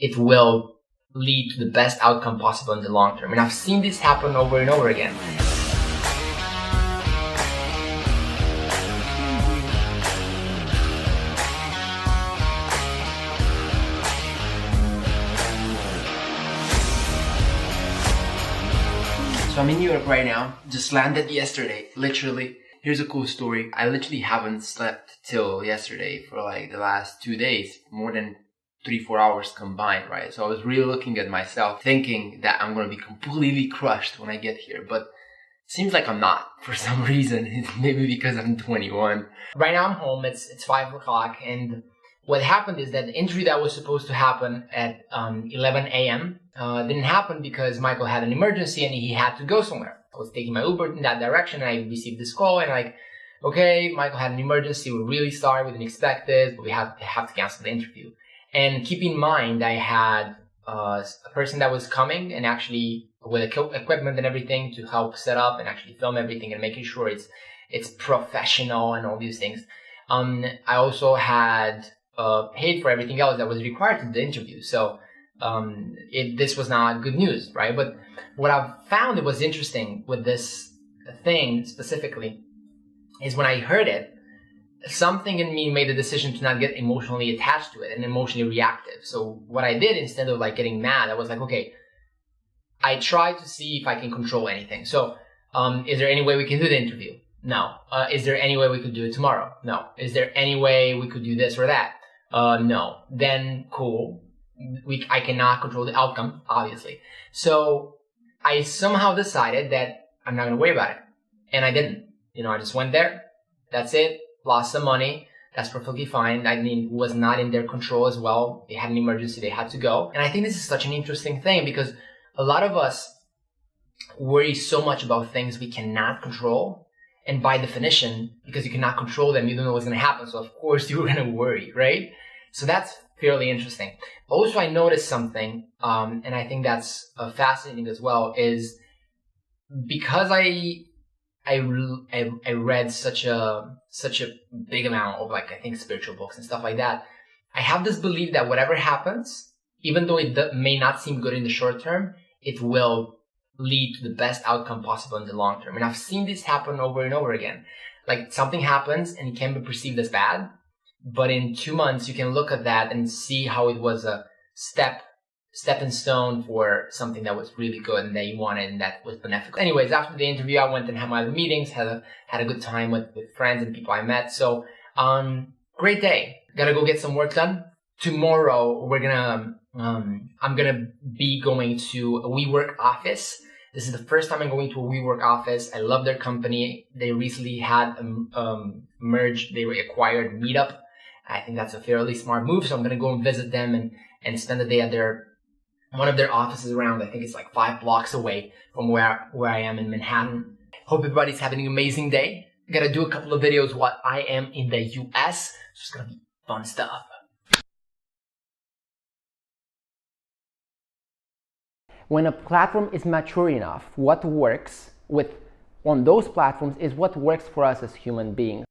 it will lead to the best outcome possible in the long term. And I've seen this happen over and over again. So I'm in New York right now, just landed yesterday, literally. Here's a cool story. I literally haven't slept till yesterday for like the last 2 days, more than 3-4 hours combined, right? So I was really looking at myself, thinking that I'm going to be completely crushed when I get here, but it seems like I'm not for some reason. Maybe because I'm 21. Right now I'm home, it's 5 o'clock, and what happened is that the interview that was supposed to happen at 11 a.m. Didn't happen because Michael had an emergency and he had to go somewhere. I was taking my Uber in that direction and I received this call and like, okay, Michael had an emergency, we're really sorry, we didn't expect this, but we have to cancel the interview. And keep in mind, I had a person that was coming and actually with equipment and everything to help set up and actually film everything and making sure it's professional and all these things. I also had paid for everything else that was required to the interview. So this was not good news, right? But what I've found that was interesting with this thing specifically is when I heard it, something in me made the decision to not get emotionally attached to it and emotionally reactive. So what I did, instead of like getting mad, I was like, okay, I tried to see if I can control anything. So is there any way we can do the interview? No. Is there any way we could do it tomorrow? No. Is there any way we could do this or that? No. Then cool. I cannot control the outcome, obviously. So I somehow decided that I'm not going to worry about it. And I didn't. I just went there. That's it. Lost some money. That's perfectly fine. I mean, it was not in their control as well. They had an emergency. They had to go. And I think this is such an interesting thing because a lot of us worry so much about things we cannot control. And by definition, because you cannot control them, you don't know what's going to happen. So of course you're going to worry, right? So that's fairly interesting. Also, I noticed something, and I think that's fascinating as well, is because I read such a big amount of I think spiritual books and stuff like that. I have this belief that whatever happens, even though it may not seem good in the short term, it will lead to the best outcome possible in the long term. And I've seen this happen over and over again. Like something happens and it can be perceived as bad, but in 2 months you can look at that and see how it was a stepping stone for something that was really good and that you wanted and that was beneficial. Anyways, after the interview, I went and had my other meetings, had a good time with friends and people I met. So, great day. Gotta go get some work done. Tomorrow, I'm gonna be going to a WeWork office. This is the first time I'm going to a WeWork office. I love their company. They recently had they were acquired Meetup. I think that's a fairly smart move. So I'm gonna go and visit them and spend the day at one of their offices around, I think it's like 5 blocks away from where I am in Manhattan. Hope everybody's having an amazing day. I gotta do a couple of videos while I am in the US. So it's gonna be fun stuff. When a platform is mature enough, what works on those platforms is what works for us as human beings.